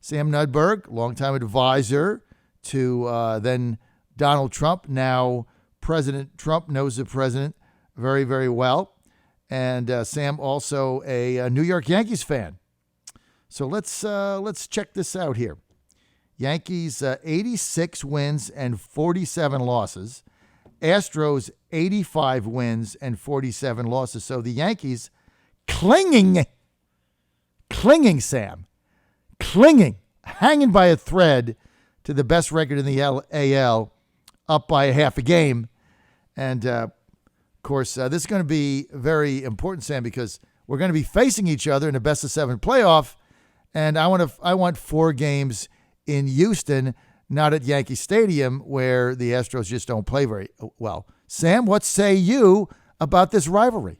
Sam Nunberg, longtime advisor to then Donald Trump. Now President Trump knows the president very, very well. And Sam also a New York Yankees fan. So let's check this out here. Yankees 86 wins and 47 losses. Astros 85 wins and 47 losses. So the Yankees clinging, Sam, hanging by a thread to the best record in the AL, up by a half a game. And of course, this is going to be very important, Sam, because we're going to be facing each other in the best of 7 playoff. And I want 4 games in Houston, not at Yankee Stadium, where the Astros just don't play very well. Sam, what say you about this rivalry?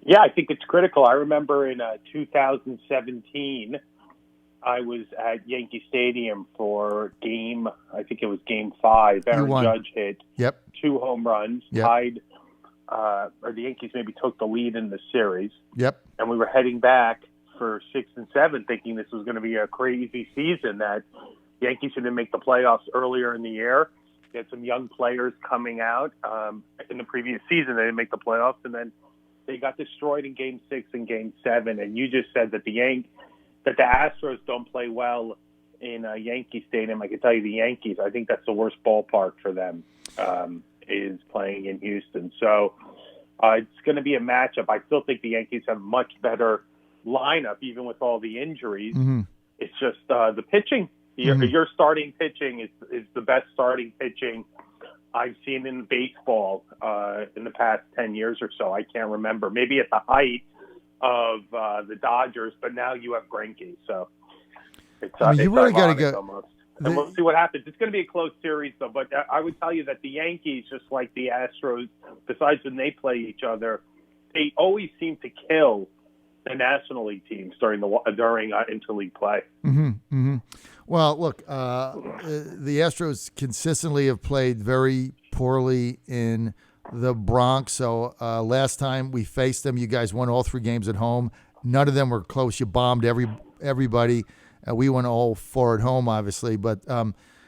Yeah, I think it's critical. I remember in 2017, I was at Yankee Stadium for game 5. Aaron Judge hit 2 home runs, tied, or the Yankees maybe took the lead in the series. And we were heading back for 6 and 7, thinking this was going to be a crazy season, that Yankees didn't make the playoffs earlier in the year. They had some young players coming out. In the previous season, they didn't make the playoffs, and then they got destroyed in Game 6 and Game 7. And you just said that the Astros don't play well in Yankee Stadium. I can tell you the Yankees, I think that's the worst ballpark for them, is playing in Houston. So it's going to be a matchup. I still think the Yankees have much better lineup, even with all the injuries. It's just the pitching. Your starting pitching is the best starting pitching I've seen in baseball in the past 10 years or so. I can't remember. Maybe at the height of the Dodgers, but now you have Greinke. So it's you really got to go. Almost. And we'll see what happens. It's going to be a close series, though. But I would tell you that the Yankees, just like the Astros, besides when they play each other, they always seem to kill the National League teams during interleague play. Well, look, the Astros consistently have played very poorly in the Bronx. So last time we faced them, you guys won all 3 games at home. None of them were close. You bombed everybody. We won all 4 at home, obviously. But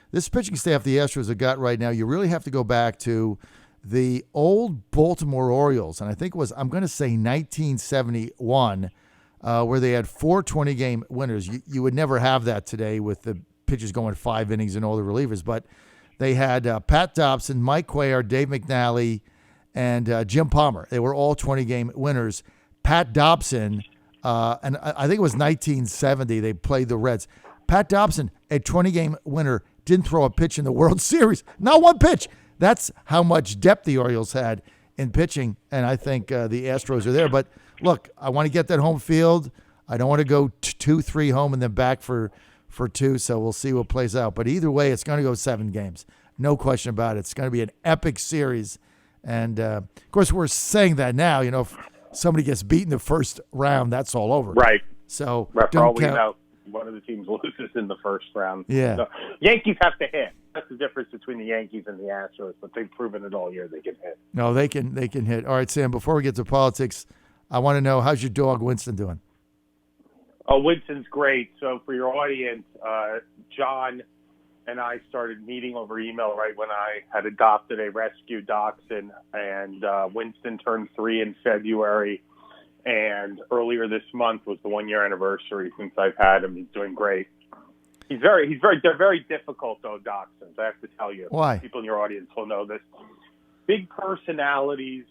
this pitching staff the Astros have got right now, you really have to go back to the old Baltimore Orioles, and I think it was, I'm going to say 1971, where they had 4 20-game winners. You would never have that today with the pitchers going 5 innings and all the relievers, but they had Pat Dobson, Mike Cuellar, Dave McNally, and Jim Palmer. They were all 20-game winners. Pat Dobson, and I think it was 1970, they played the Reds. Pat Dobson, a 20-game winner, didn't throw a pitch in the World Series. Not one pitch. That's how much depth the Orioles had in pitching, and I think the Astros are there. But, look, I want to get that home field. I don't want to go 2-3 home and then back for 2, so we'll see what plays out. But either way, it's going to go 7 games. No question about it. It's going to be an epic series. And, of course, we're saying that now. You know, if somebody gets beaten the first round, that's all over. Right. So for all we know, one of the teams loses in the first round. Yeah. So, Yankees have to hit. That's the difference between the Yankees and the Astros, but they've proven it all year they can hit. No, they can hit. All right, Sam, before we get to politics, I want to know, how's your dog Winston doing? Oh, Winston's great. So for your audience, John and I started meeting over email right when I had adopted a rescue dachshund, and Winston turned 3 in February, and earlier this month was the 1-year anniversary since I've had him. He's doing great. They're very difficult, though, dachshunds, I have to tell you. Why? People in your audience will know this. Big personalities,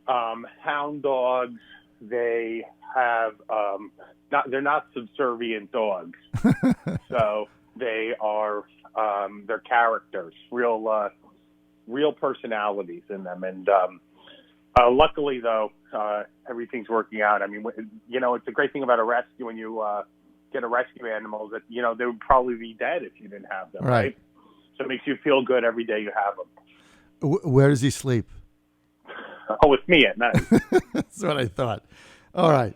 hound dogs, they have, they're not subservient dogs. So they are, they're characters, real personalities in them. And luckily, though, everything's working out. I mean, you know, it's a great thing about a rescue when you get a rescue animal that, you know, they would probably be dead if you didn't have them, right? So it makes you feel good every day you have them. Where does he sleep? Oh, with me at night. That's what I thought. All right.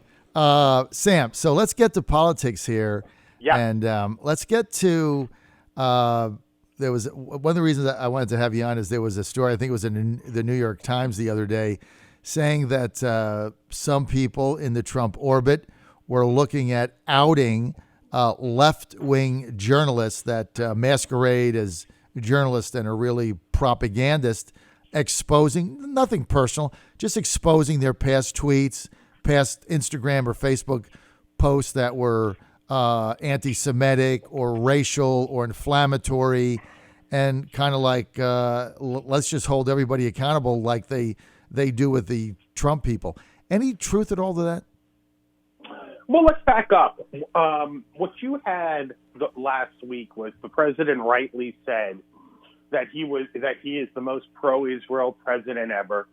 Sam, so let's get to politics here. Yeah. And let's get to there was one of the reasons that I wanted to have you on is there was a story, I think it was in the New York Times the other day, saying that some people in the Trump orbit were looking at outing left-wing journalists that masquerade as journalists and are really propagandists, exposing, nothing personal, just exposing their past tweets, past Instagram or Facebook posts that were anti-Semitic or racial or inflammatory, and kind of like, let's just hold everybody accountable like they do with the Trump people. Any truth at all to that? Well, let's back up. What you had last week was the president rightly said that he is the most pro-Israel president ever,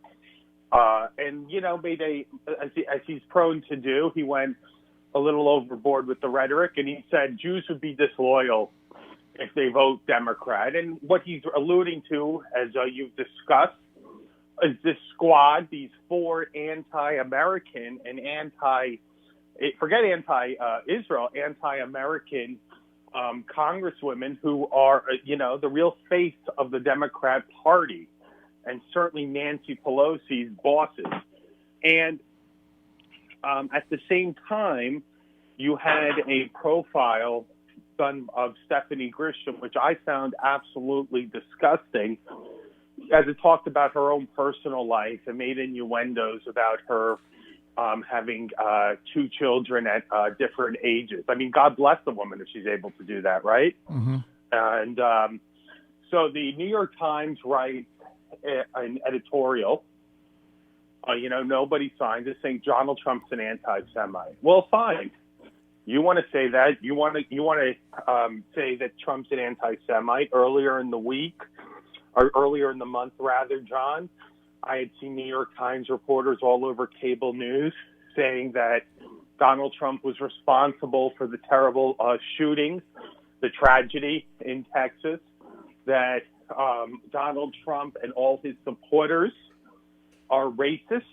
and as he's prone to do, he went a little overboard with the rhetoric, and he said Jews would be disloyal if they vote Democrat. And what he's alluding to, as you've discussed, is this squad, these four anti-American and anti-Israel, anti-American congresswomen who are, the real face of the Democrat Party, and certainly Nancy Pelosi's bosses. And at the same time, you had a profile done of Stephanie Grisham, which I found absolutely disgusting, as it talked about her own personal life and made innuendos about her having two children at different ages. I mean, God bless the woman if she's able to do that, right? Mm-hmm. And so the New York Times writes an editorial, nobody signs it, saying Donald Trump's an anti-Semite. Well, fine. You want to say that. You want to say that Trump's an anti-Semite. Earlier in the week, or earlier in the month, rather, John, I had seen New York Times reporters all over cable news saying that Donald Trump was responsible for the terrible shootings, the tragedy in Texas, that Donald Trump and all his supporters are racist.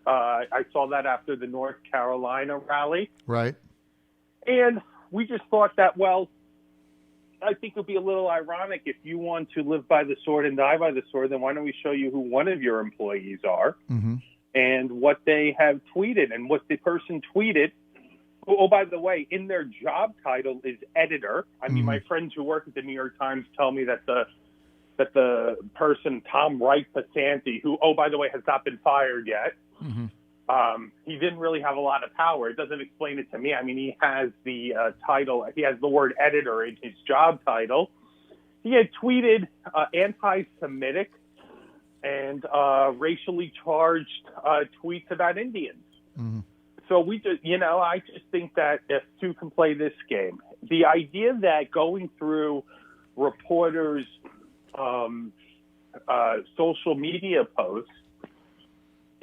I saw that after the North Carolina rally. Right. And we just thought that, well, I think it would be a little ironic if you want to live by the sword and die by the sword, then why don't we show you who one of your employees are mm-hmm. and what they have tweeted and what the person tweeted. Oh, by the way, in their job title is editor. I mean, mm-hmm. my friends who work at the New York Times tell me that the person, Tom Wright Pasanti, who, oh, by the way, has not been fired yet, mm-hmm. He didn't really have a lot of power. It doesn't explain it to me. I mean, he has the title. He has the word editor in his job title. He had tweeted anti-Semitic and racially charged tweets about Indians. Mm-hmm. So we just, I just think that if two can play this game, the idea that going through reporters' social media posts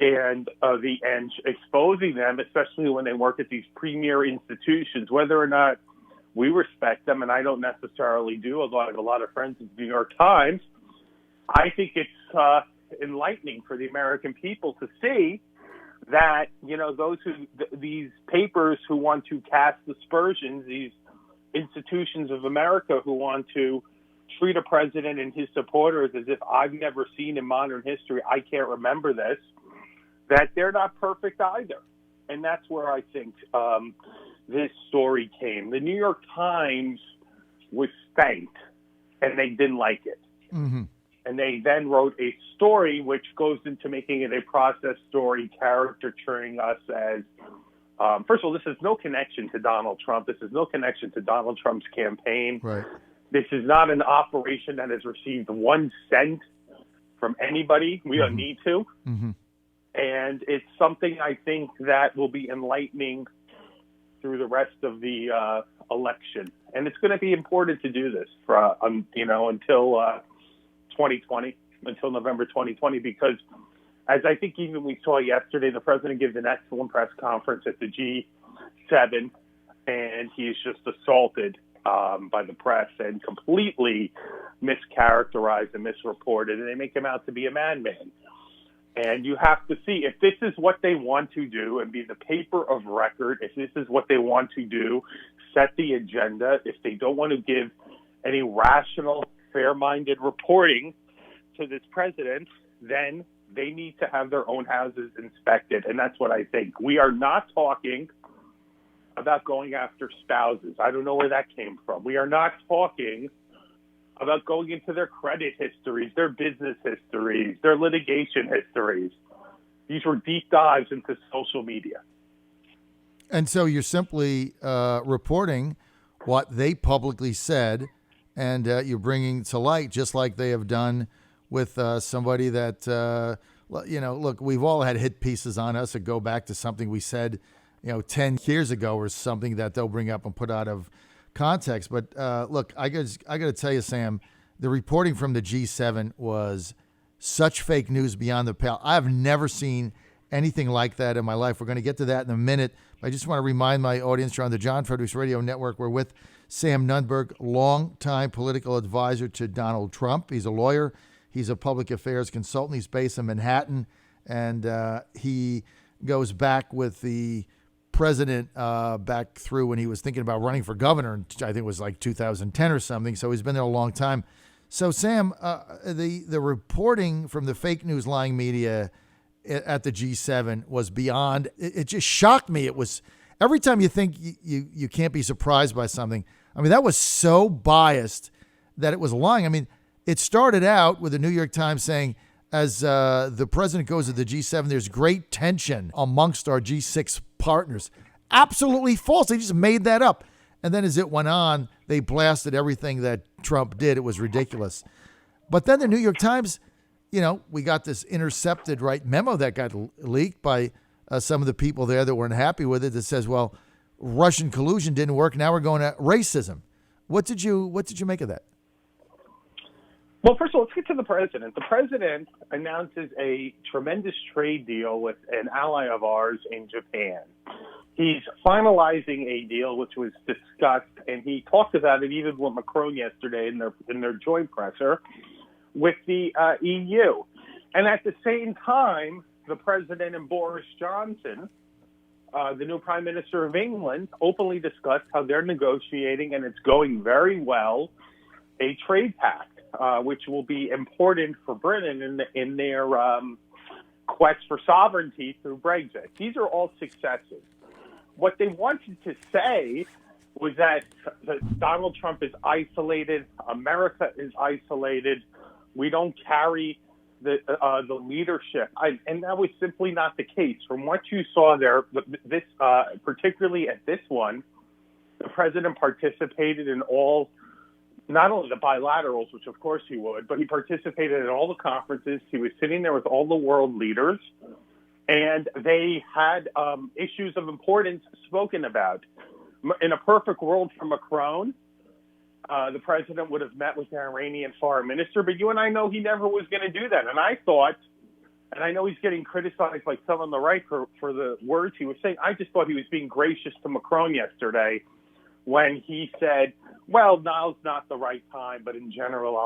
and exposing them, especially when they work at these premier institutions, whether or not we respect them, and I don't necessarily do. Although I have a lot of friends at the New York Times, I think it's enlightening for the American people to see that these papers who want to cast aspersions, these institutions of America who want to treat a president and his supporters as if I've never seen in modern history, I can't remember this, that they're not perfect either. And that's where I think this story came. The New York Times was spanked, and they didn't like it. Mm-hmm. And they then wrote a story which goes into making it a process story, caricaturing us as, first of all, this has no connection to Donald Trump. This has no connection to Donald Trump's campaign. Right. This is not an operation that has received 1 cent from anybody. We don't need to. Mm-hmm. And it's something I think that will be enlightening through the rest of the election. And it's going to be important to do this for, until 2020, until November 2020, because as I think even we saw yesterday, the president gives an excellent press conference at the G7, and he is just assaulted by the press and completely mischaracterized and misreported, and they make him out to be a madman. And you have to see if this is what they want to do and be the paper of record, if this is what they want to do, set the agenda, if they don't want to give any rational, fair-minded reporting to this president, then they need to have their own houses inspected. And that's what I think. We are not talking about going after spouses. I don't know where that came from. We are not talking about going into their credit histories, their business histories, their litigation histories. These were deep dives into social media. And so you're simply reporting what they publicly said, and you're bringing to light, just like they have done with somebody that, look, we've all had hit pieces on us that go back to something we said, 10 years ago or something that they'll bring up and put out of context. But look, I got to tell you, Sam, the reporting from the G7 was such fake news beyond the pale. I've never seen anything like that in my life. We're going to get to that in a minute. I just want to remind my audience you're on the John Fredericks Radio Network. We're with Sam Nunberg, longtime political advisor to Donald Trump. He's a lawyer. He's a public affairs consultant. He's based in Manhattan, and he goes back with the president back through when he was thinking about running for governor. I think it was like 2010 or something. So he's been there a long time. So, Sam, the reporting from the fake news lying media at the G7 was beyond. It just shocked me. It was every time you think you can't be surprised by something. I mean, that was so biased that it was lying. I mean, it started out with the New York Times saying, as the president goes to the G7, there's great tension amongst our G6 partners. Absolutely false. They just made that up. And then as it went on, they blasted everything that Trump did. It was ridiculous. But then the New York Times, we got this intercepted memo that got leaked by some of the people there that weren't happy with it, that says, well, Russian collusion didn't work. Now we're going to racism. What did you make of that? Well, first of all, let's get to the president. The president announces a tremendous trade deal with an ally of ours in Japan. He's finalizing a deal which was discussed, and he talked about it even with Macron yesterday in their joint presser with the EU. And at the same time, the president and Boris Johnson, the new prime minister of England, openly discussed how they're negotiating, and it's going very well, a trade pact, which will be important for Britain in their quest for sovereignty through Brexit. These are all successes. What they wanted to say was that Donald Trump is isolated, America is isolated, we don't carry the leadership, and that was simply not the case. From what you saw there, this particularly at this one, the president participated in all, not only the bilaterals, which of course he would, but he participated in all the conferences. He was sitting there with all the world leaders, and they had issues of importance spoken about. In a perfect world for Macron, the president would have met with the Iranian foreign minister, but you and I know he never was going to do that. And I thought, and I know he's getting criticized by some on the right for the words he was saying, I just thought he was being gracious to Macron yesterday when he said, well, now's not the right time, but in general,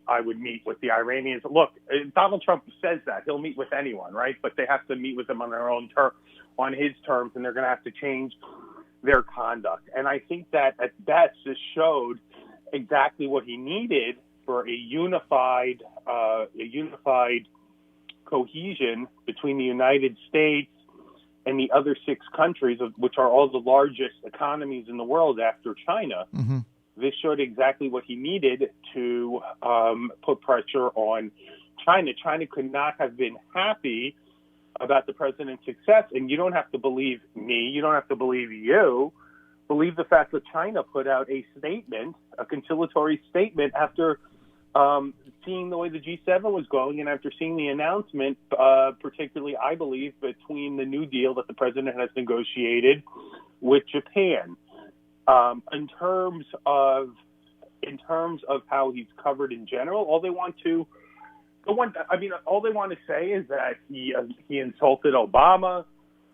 I would meet with the Iranians. Look, Donald Trump says that. He'll meet with anyone, right? But they have to meet with them on their own on his terms, and they're going to have to change their conduct. And I think that at best this showed exactly what he needed for a unified cohesion between the United States and the other 6 countries, which are all the largest economies in the world after China. Mm-hmm. This showed exactly what he needed to put pressure on China. China could not have been happy about the president's success. And you don't have to believe me. You don't have to believe you. Believe the fact that China put out a statement, a conciliatory statement, after seeing the way the G7 was going and after seeing the announcement, particularly, I believe, between the New Deal that the president has negotiated with Japan. In terms of how he's covered in general, all they want to say is that he insulted Obama,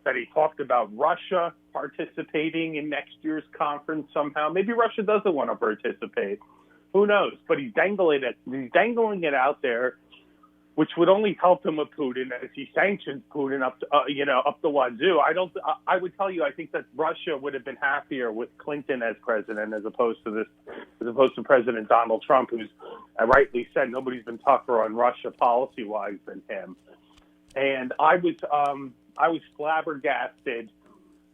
that he talked about Russia participating in next year's conference somehow. Maybe Russia doesn't want to participate. Who knows? But he's dangling it out there, which would only help him with Putin as he sanctions Putin up the wazoo. I would tell you, I think that Russia would have been happier with Clinton as president as opposed to President Donald Trump, who's rightly said nobody's been tougher on Russia policy-wise than him. And I was flabbergasted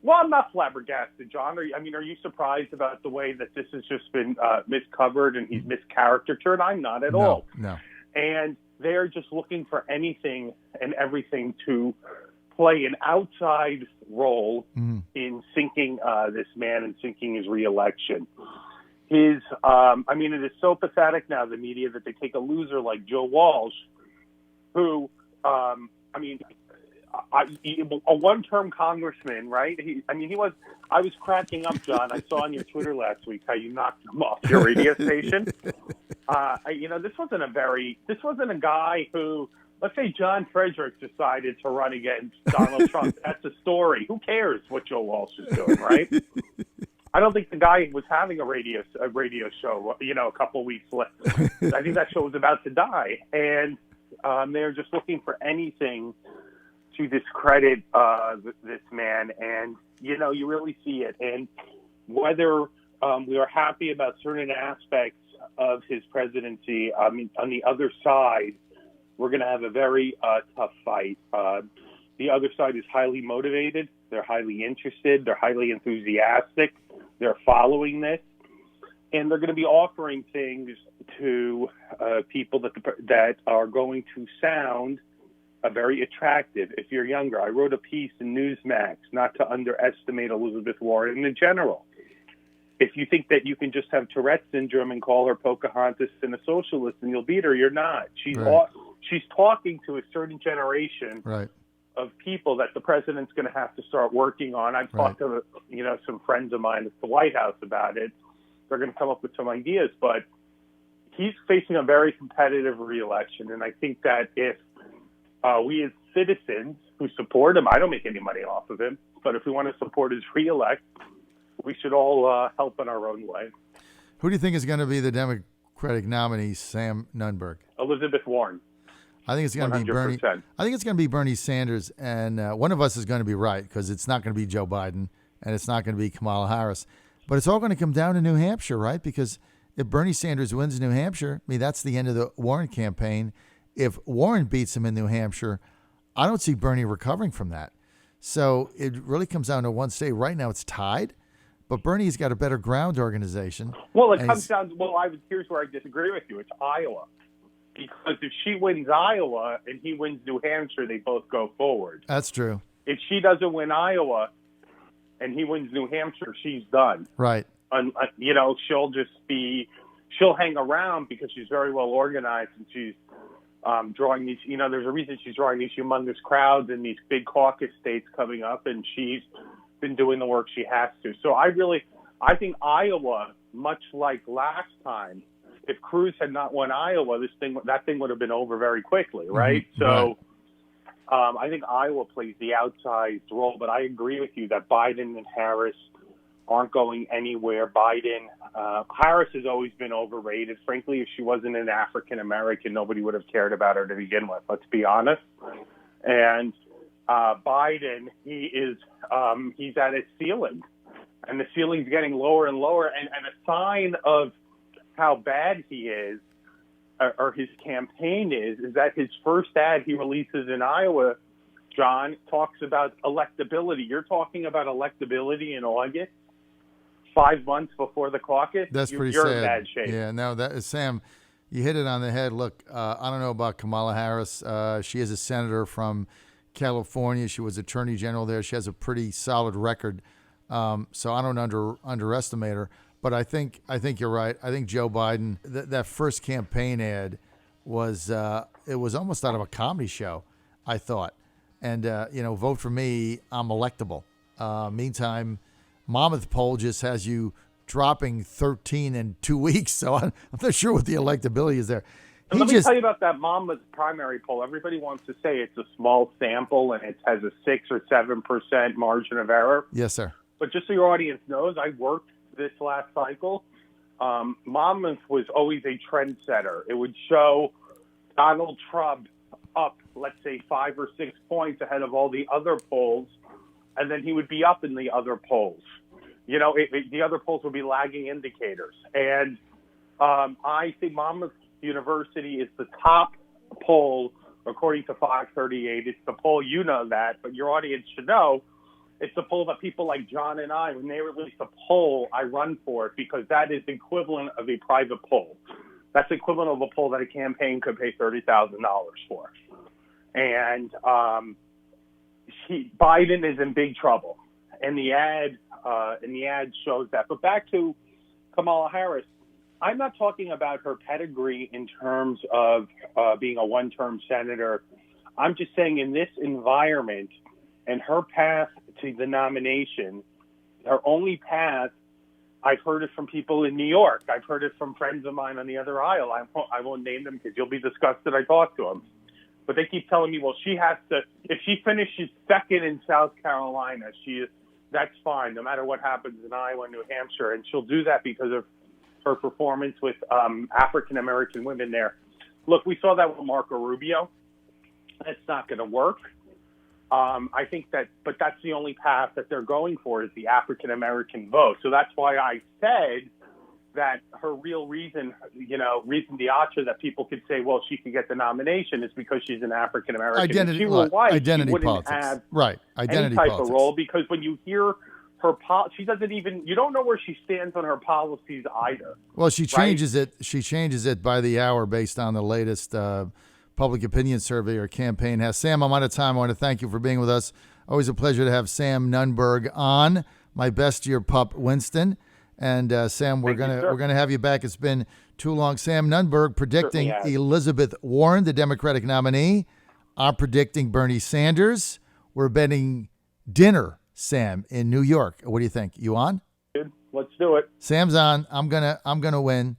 Well, I'm not flabbergasted, John. Are you surprised about the way that this has just been miscovered and he's miscaricatured? I'm not at all. No. And they're just looking for anything and everything to play an outside role in sinking this man and sinking his reelection. It is so pathetic now, the media, that they take a loser like Joe Walsh, who, a one-term congressman, right? I was cracking up, John. I saw on your Twitter last week how you knocked him off your radio station. This wasn't a guy who, let's say John Fredericks decided to run against Donald Trump. That's a story. Who cares what Joe Walsh is doing, right? I don't think the guy was having a radio show, a couple of weeks left. I think that show was about to die. And they're just looking for anything to discredit this man. And, you really see it. And whether we are happy about certain aspects of his presidency, on the other side, we're going to have a very tough fight. The other side is highly motivated. They're highly interested. They're highly enthusiastic. They're following this. And they're going to be offering things to people that are going to sound very attractive if you're younger. I wrote a piece in Newsmax not to underestimate Elizabeth Warren in general. If you think that you can just have Tourette's syndrome and call her Pocahontas and a socialist and you'll beat her, you're not. She's talking to a certain generation of people that the president's going to have to start working on. I've talked to some friends of mine at the White House about it. They're going to come up with some ideas, but he's facing a very competitive reelection, and I think that if we as citizens who support him, I don't make any money off of him, but if we want to support his reelect, we should all help in our own way. Who do you think is going to be the Democratic nominee, Sam Nunberg? Elizabeth Warren. I think it's going to be Bernie. I think it's going to be Bernie Sanders, and one of us is going to be right because it's not going to be Joe Biden and it's not going to be Kamala Harris. But it's all going to come down to New Hampshire, right? Because if Bernie Sanders wins New Hampshire, that's the end of the Warren campaign. If Warren beats him in New Hampshire, I don't see Bernie recovering from that. So it really comes down to one state. Right now it's tied, but Bernie's got a better ground organization. Well, here's where I disagree with you. It's Iowa. Because if she wins Iowa and he wins New Hampshire, they both go forward. That's true. If she doesn't win Iowa and he wins New Hampshire, she's done. Right. She'll hang around because she's very well organized and she's drawing these, there's a reason she's drawing these humongous crowds in these big caucus states coming up, and she's been doing the work she has to. So I think Iowa, much like last time, if Cruz had not won Iowa, that thing would have been over very quickly, right? Mm-hmm. So I think Iowa plays the outsized role, but I agree with you that Biden and Harris aren't going anywhere. Harris has always been overrated. Frankly, if she wasn't an African American, nobody would have cared about her to begin with. Let's be honest. And Biden, he's at his ceiling, and the ceiling's getting lower and lower. And a sign of how bad he is, or his campaign is that his first ad he releases in Iowa, John, talks about electability. You're talking about electability in August, 5 months before the caucus. That's pretty you're sad. In bad shape. Yeah, no, that is, Sam, you hit it on the head. Look, I don't know about Kamala Harris. She is a senator from California. She was attorney general there. She has a pretty solid record. So I don't underestimate her. But I think you're right. I think Joe Biden, that first campaign ad was it was almost out of a comedy show, I thought. And vote for me, I'm electable. Meantime, Monmouth poll just has you dropping 13 in 2 weeks, so I'm not sure what the electability is there. Let me tell you about that Monmouth primary poll. Everybody wants to say it's a small sample and it has a 6 or 7% margin of error. Yes, sir. But just so your audience knows, I worked this last cycle. Monmouth was always a trendsetter. It would show Donald Trump up, let's say, 5 or 6 points ahead of all the other polls, and then he would be up in the other polls. The other polls would be lagging indicators. And I think Monmouth University is the top poll according to 538. It's the poll, you know that, but your audience should know It's a poll that people like John and I, when they release a poll, I run for it because that is the equivalent of a private poll. That's the equivalent of a poll that a campaign could pay $30,000 for. And Biden is in big trouble, and the ad shows that. But back to Kamala Harris, I'm not talking about her pedigree in terms of being a one-term senator. I'm just saying in this environment and her path to the nomination, her only path, I've heard it from people in New York. I've heard it from friends of mine on the other aile. I won't name them because you'll be disgusted I talk to them. But they keep telling me, well, she has to, if she finishes second in South Carolina, that's fine, no matter what happens in Iowa and New Hampshire. And she'll do that because of her performance with African-American women there. Look, we saw that with Marco Rubio. That's not going to work. I think but that's the only path that they're going for is the African-American vote. So that's why I said that her real reason d'etre that people could say, well, she could get the nomination is because she's an African-American. Identity, if she were white, identity she wouldn't politics. have Right. Identity any type politics. of role because when you hear her, she doesn't even, you don't know where she stands on her policies either. Well, she changes it. She changes it by the hour based on the latest public opinion survey her campaign has. Sam, I'm out of time. I want to thank you for being with us. Always a pleasure to have Sam Nunberg on. My best to your pup, Winston. And Sam, we're gonna have you back. It's been too long. Sam Nunberg predicting Elizabeth Warren, the Democratic nominee. I'm predicting Bernie Sanders. We're betting dinner, Sam, in New York. What do you think? You on? Good. Let's do it. Sam's on. I'm gonna win.